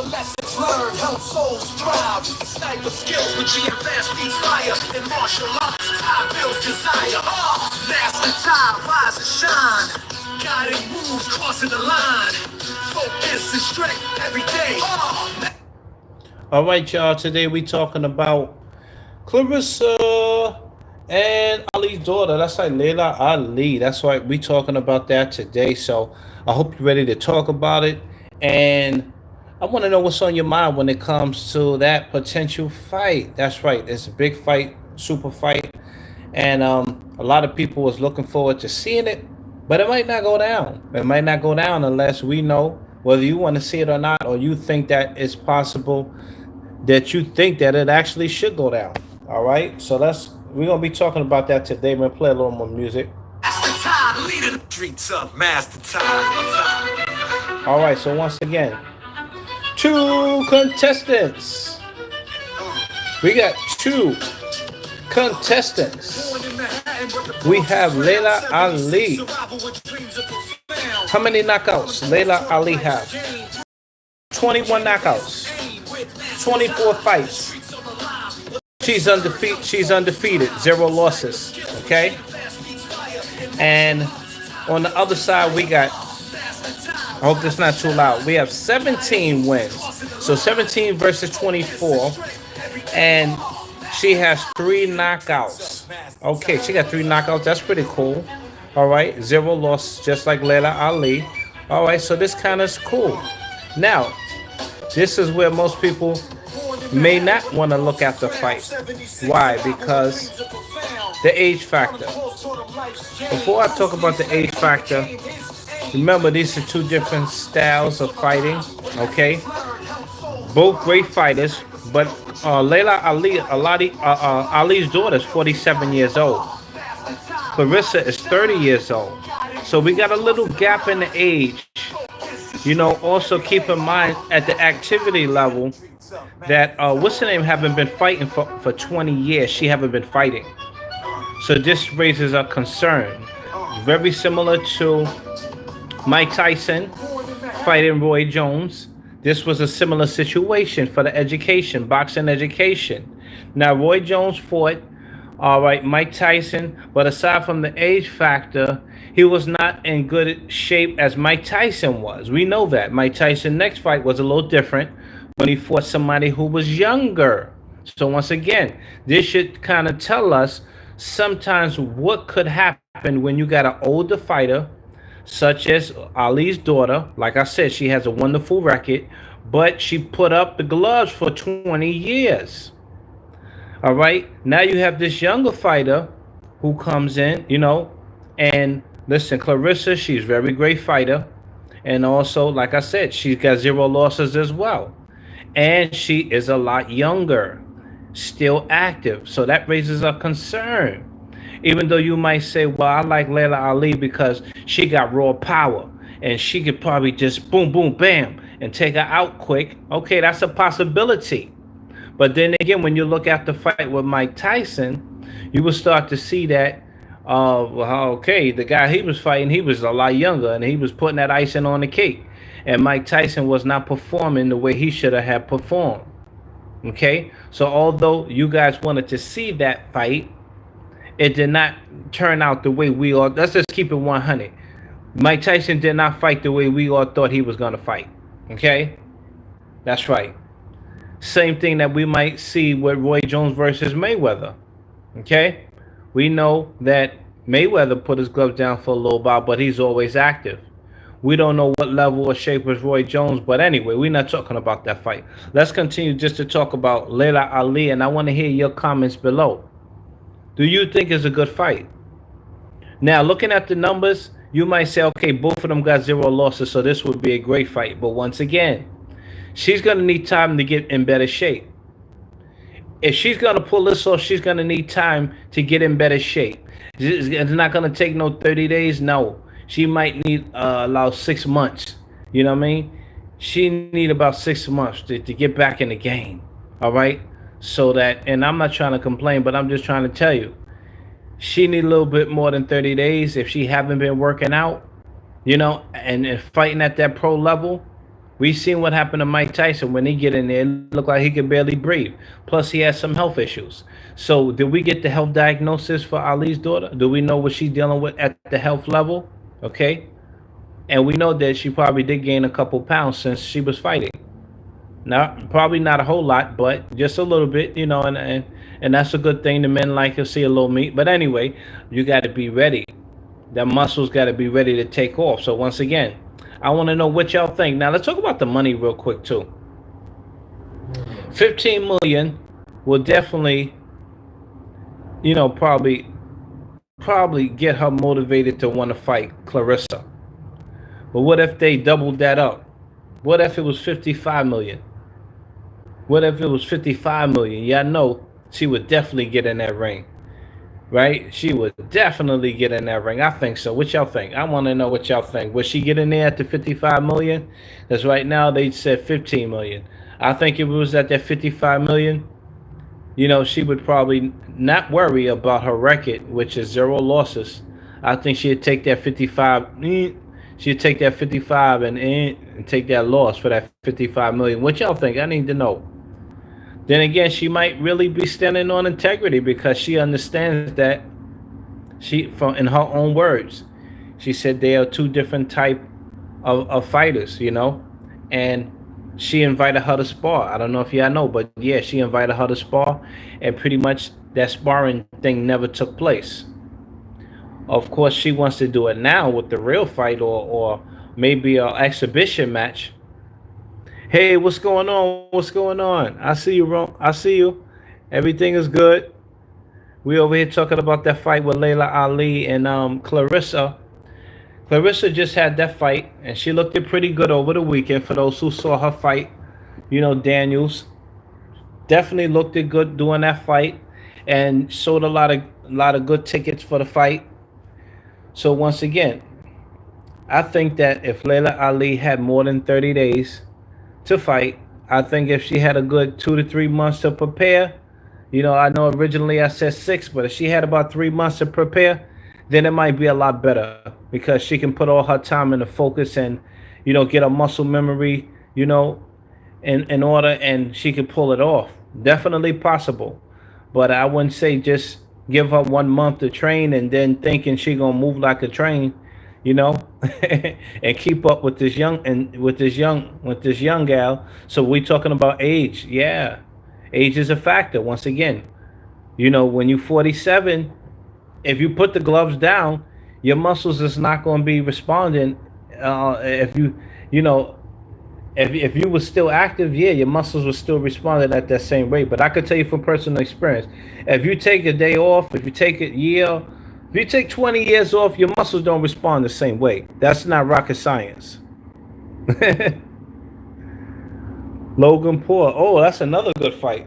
the lessons learned, help souls thrive. Sniper skills with GFS speeds fire. In martial arts, time builds desire. Master time, rise and shine. Guiding moves, crossing the line. Focus and strength every day. All right, y'all. Today we talking about Claressa and Ali's daughter. That's like Laila Ali. That's right. We talking about that today. So I hope you're ready to talk about it. And I want to know what's on your mind when it comes to that potential fight. That's right. It's a big fight, super fight, and a lot of people was looking forward to seeing it, but it might not go down. It might not go down unless we know whether you want to see it or not, or you think that it's possible that you think that it actually should go down. All right, so we're gonna be talking about that today. We're gonna play a little more music. Master time, leading the streets of Master time. All right, so once again, two contestants. We got two contestants. We have Laila Ali. How many knockouts Laila Ali have? 21 knockouts. 24 fights. She's undefeated. 0 losses. Okay? And on the other side, we got, I hope this is not too loud. We have 17 wins. So 17 versus 24. And she has 3 knockouts. Okay, she got 3 knockouts. That's pretty cool. All right, 0 losses, just like Laila Ali. All right, so this kind of is cool. Now, this is where most people may not want to look at the fight. Why? Because the age factor. Before I talk about the age factor, remember these are 2 different styles of fighting. Okay, both great fighters, but Laila Ali, Ali's daughter is 47 years old. Claressa is 30 years old. So we got a little gap in the age. You know, also keep in mind at the activity level that what's her name haven't been fighting for 20 years. She haven't been fighting. So this raises a concern. Very similar to Mike Tyson fighting Roy Jones. This was a similar situation for the education, boxing education. Now, Roy Jones fought, all right, Mike Tyson, but aside from the age factor, he was not in good shape as Mike Tyson was. We know that. Mike Tyson's next fight was a little different when he fought somebody who was younger. So once again, this should kind of tell us sometimes what could happen when you got an older fighter, such as Ali's daughter. Like I said, she has a wonderful record, but she put up the gloves for 20 years. All right. Now you have this younger fighter who comes in, you know, and listen, Claressa, she's a very great fighter. And also, like I said, she's got 0 losses as well. And she is a lot younger, still active. So that raises a concern. Even though you might say, well, I like Laila Ali because she got raw power and she could probably just boom, boom, bam, and take her out quick. Okay, that's a possibility. But then again, when you look at the fight with Mike Tyson, you will start to see that, okay, the guy he was fighting, he was a lot younger and he was putting that icing on the cake. And Mike Tyson was not performing the way he should have performed. Okay, so although you guys wanted to see that fight, it did not turn out the way we all, let's just keep it 100. Mike Tyson did not fight the way we all thought he was going to fight. Okay? That's right. Same thing that we might see with Roy Jones versus Mayweather. Okay? We know that Mayweather put his gloves down for a little while, but he's always active. We don't know what level of shape was Roy Jones, but anyway, we're not talking about that fight. Let's continue just to talk about Laila Ali, and I want to hear your comments below. Do you think it's a good fight? Now, looking at the numbers, you might say, okay, both of them got 0 losses, so this would be a great fight. But once again, she's going to need time to get in better shape. If she's going to pull this off, she's going to need time to get in better shape. It's not going to take no 30 days. No, she might need about 6 months. You know what I mean? She need about 6 months to get back in the game. All right? So that, and I'm not trying to complain, but I'm just trying to tell you, she need a little bit more than 30 days if she haven't been working out, you know, and fighting at that pro level. We seen what happened to Mike Tyson when he get in there. It looked like he could barely breathe. Plus, he had some health issues. So, did we get the health diagnosis for Ali's daughter? Do we know what she's dealing with at the health level? Okay, and we know that she probably did gain a couple pounds since she was fighting. Not probably not a whole lot, but just a little bit, and that's a good thing. The men like to see a little meat. But anyway, you got to be ready. That muscles got to be ready to take off. So once again, I want to know what y'all think. Now let's talk about the money real quick too. 15 million will definitely, probably get her motivated to want to fight Claressa. But what if they doubled that up? What if it was 55 million? What if it was 55 million? Yeah, I know she would definitely get in that ring, right? She would definitely get in that ring. I think so. What y'all think? I want to know what y'all think. Would she get in there at the 55 million? Because right now they said 15 million. I think if it was at that 55 million, she would probably not worry about her record, which is 0 losses. I think she'd take that 55. She'd take that 55 and take that loss for that 55 million. What y'all think? I need to know. Then again, she might really be standing on integrity because she understands that from in her own words, she said they are two different type of fighters, and she invited her to spar. I don't know if y'all know, but yeah, she invited her to spar, and pretty much that sparring thing never took place. Of course, she wants to do it now with the real fight or maybe an exhibition match. Hey, what's going on? What's going on? I see you, Ron. I see you. Everything is good. We over here talking about that fight with Laila Ali and Claressa. Claressa just had that fight, and she looked it pretty good over the weekend. For those who saw her fight, Daniels definitely looked it good doing that fight, and sold a lot of good tickets for the fight. So once again, I think that if Laila Ali had more than 30 days to fight, I think if she had a good 2 to 3 months to prepare, I know originally I said 6, but if she had about 3 months to prepare, then it might be a lot better because she can put all her time into focus and, get a muscle memory, in order, and she could pull it off. Definitely possible, but I wouldn't say just give her 1 month to train and then thinking she gonna move like a train, you know, and keep up with this young gal. So we talking about age, yeah, age is a factor. Once again, when you 47, if you put the gloves down, your muscles is not going to be responding. If you know, if you were still active, yeah, your muscles were still responding at that same rate. But I could tell you from personal experience, if you take a day off, if you take a year, if you take 20 years off, your muscles don't respond the same way. That's not rocket science. Logan Paul. Oh, that's another good fight.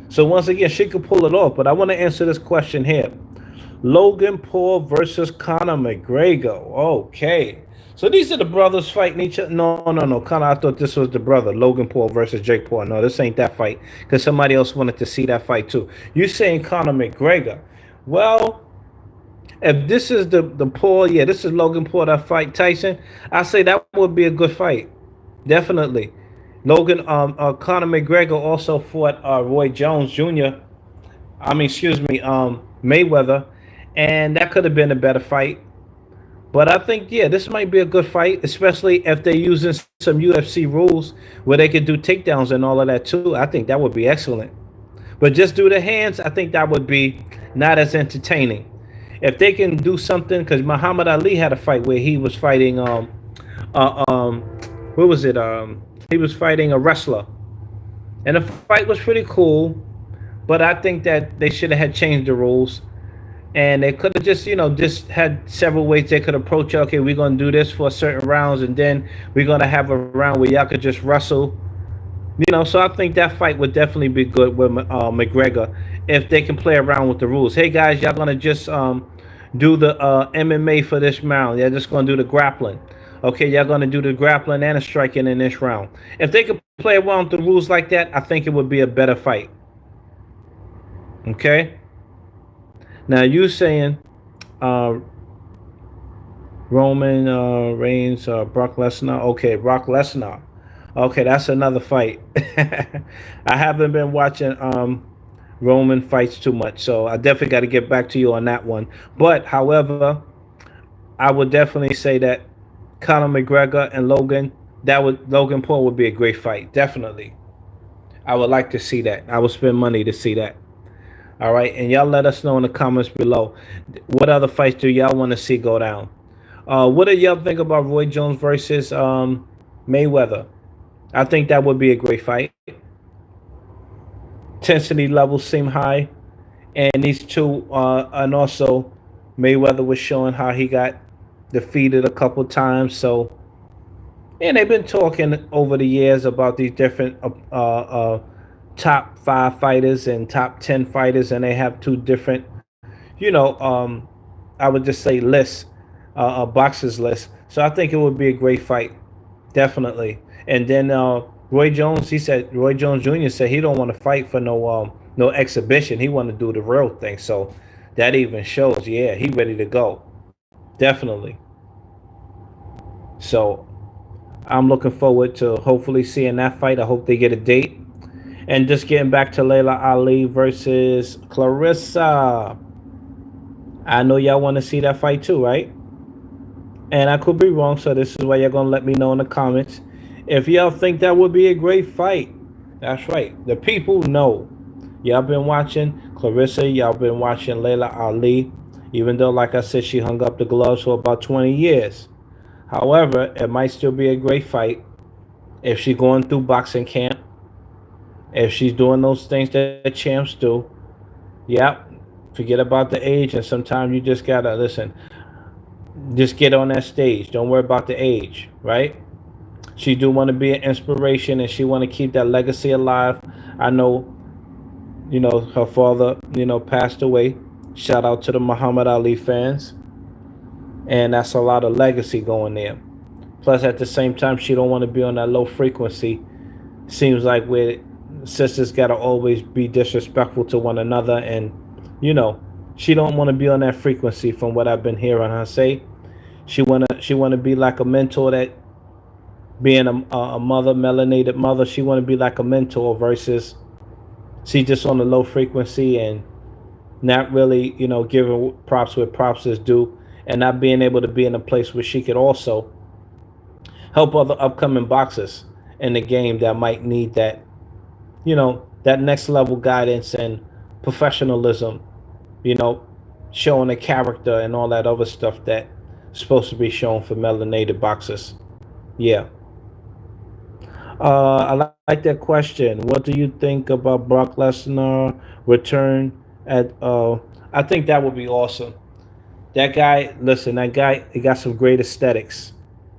So once again, she could pull it off. But I want to answer this question here. Logan Paul versus Conor McGregor. Okay. So these are the brothers fighting each other. No, no, no. Conor, I thought this was the brother. Logan Paul versus Jake Paul. No, this ain't that fight. Because somebody else wanted to see that fight too. You saying Conor McGregor. Well, if this is the Paul, yeah, this is Logan Paul that fight Tyson. I say that would be a good fight. Definitely. Conor McGregor also fought Roy Jones Jr. Excuse me, Mayweather, and that could have been a better fight. But I think, yeah, this might be a good fight, especially if they're using some UFC rules where they could do takedowns and all of that too. I think that would be excellent. But just do the hands, I think that would be not as entertaining. If they can do something, because Muhammad Ali had a fight where he was fighting, what was it? He was fighting a wrestler, and the fight was pretty cool. But I think that they should have had changed the rules, and they could have just had several ways they could approach. Okay, we're gonna do this for certain rounds, and then we're gonna have a round where y'all could just wrestle. So I think that fight would definitely be good with McGregor if they can play around with the rules. Hey guys, y'all gonna just do the MMA for this round? Y'all just gonna do the grappling? Okay, y'all gonna do the grappling and the striking in this round. If they could play around with the rules like that, I think it would be a better fight. Okay. Now you saying Roman Reigns, Brock Lesnar? Okay, Brock Lesnar. Okay, that's another fight. I haven't been watching Roman fights too much, so I definitely got to get back to you on that one. But however, I would definitely say that Conor McGregor and Logan Paul would be a great fight. Definitely, I would like to see that. I would spend money to see that. All right, and y'all let us know in the comments below what other fights do y'all want to see go down. What do y'all think about Roy Jones versus Mayweather? I think that would be a great fight. Intensity levels seem high, and these two, and also Mayweather was showing how he got defeated a couple times. So, and they've been talking over the years about these different top five fighters and top 10 fighters, and they have two different, you know, I would just say lists, boxers list. So I think it would be a great fight, definitely. And then Roy Jones Jr. said he don't want to fight for no exhibition. He want to do the real thing. So that even shows, yeah, he ready to go, definitely. So I'm looking forward to hopefully seeing that fight. I hope they get a date. And just getting back to Laila Ali versus Claressa. I know y'all want to see that fight too, right? And I could be wrong, so this is why y'all gonna let me know in the comments if y'all think that would be a great fight. That's right. The people know. Y'all been watching Clarissa. Y'all been watching Laila Ali. Even though, like I said, she hung up the gloves for about 20 years. However, it might still be a great fight if she's going through boxing camp. If she's doing those things that champs do. Yep. Forget about the age, and sometimes you just gotta listen. Just get on that stage. Don't worry about the age, right? She do want to be an inspiration, and she want to keep that legacy alive. I know, her father, passed away. Shout out to the Muhammad Ali fans, and that's a lot of legacy going there. Plus, at the same time, she don't want to be on that low frequency. Seems like where sisters gotta always be disrespectful to one another, and you know, she don't want to be on that frequency. From what I've been hearing her say, she wanna be like a mentor that being a mother, melanated mother. She want to be like a mentor versus she just on the low frequency and not really, giving props where props is due, and not being able to be in a place where she could also help other upcoming boxers in the game that might need that, that next level guidance and professionalism, you know, showing a character and all that other stuff that supposed to be shown for melanated boxers. Yeah. I like that question. What do you think about Brock Lesnar return at? I think that would be awesome. That guy, listen, that guy, he got some great aesthetics.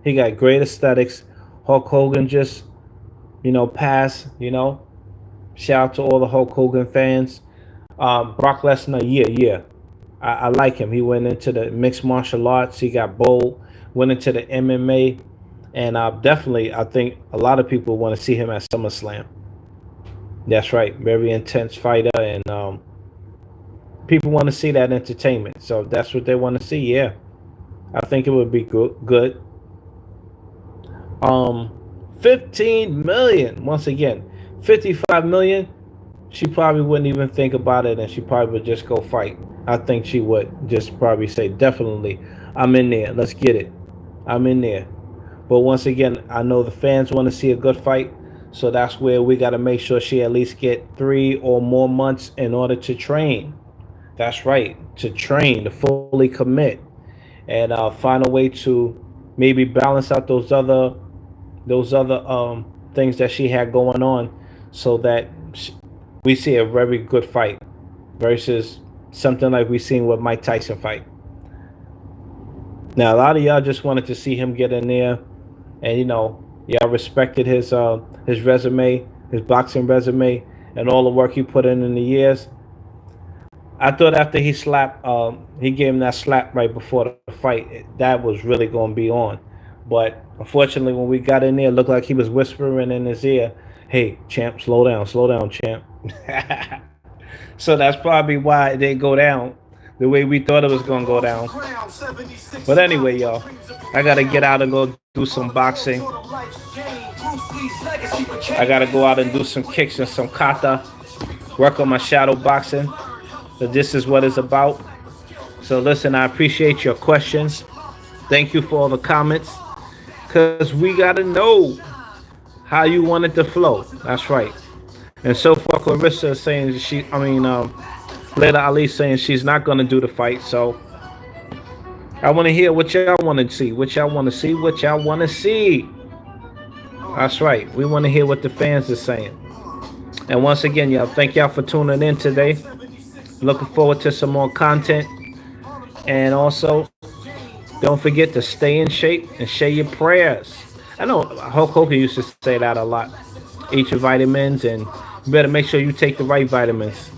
He got great aesthetics. Hulk Hogan just, passed. Shout out to all the Hulk Hogan fans. Brock Lesnar, yeah, yeah. I like him. He went into the mixed martial arts. He got bold. Went into the MMA, and definitely, I think a lot of people want to see him at SummerSlam. That's right, very intense fighter, and people want to see that entertainment. So if that's what they want to see, yeah, I think it would be good. Good. 15 million. Once again, 55 million. She probably wouldn't even think about it, and she probably would just go fight. I think she would just probably say, definitely, I'm in there. Let's get it. I'm in there. But once again, I know the fans want to see a good fight, so that's where we got to make sure she at least get 3 or more months in order to train. That's right, to train, to fully commit, and find a way to maybe balance out those other things that she had going on, so that we see a very good fight versus something like we seen with Mike Tyson fight. Now a lot of y'all just wanted to see him get in there, and y'all respected his resume, his boxing resume, and all the work he put in the years. I thought after he gave him that slap right before the fight, that was really going to be on. But unfortunately, when we got in there, it looked like he was whispering in his ear, "Hey, champ, slow down, champ." So that's probably why it didn't go down the way we thought it was going to go down. But anyway, y'all, I got to get out and go do some boxing. I gotta go out and do some kicks and some kata. Work on my shadow boxing. So this is what it's about. So listen, I appreciate your questions. Thank you for all the comments. Cause we gotta know how you want it to flow. That's right. And so far, Claressa is saying Laila Ali saying she's not gonna do the fight. So I want to hear what y'all want to see. What y'all want to see. What y'all want to see. That's right. We want to hear what the fans are saying. And once again, y'all, thank y'all for tuning in today. Looking forward to some more content. And also, don't forget to stay in shape and share your prayers. I know Hulk Hogan used to say that a lot. Eat your vitamins, and you better make sure you take the right vitamins.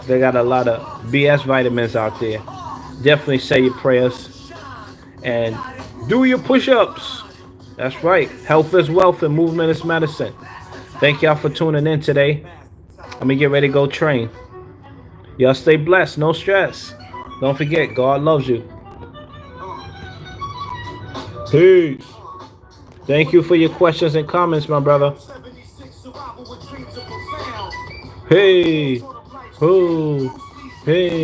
They got a lot of BS vitamins out there. Definitely say your prayers and do your push-ups. That's right. Health is wealth and movement is medicine. Thank y'all for tuning in today. Let me get ready to go train. Y'all stay blessed. No stress. Don't forget, God loves you. Peace. Thank you for your questions and comments, my brother. Hey. Oh. Hey.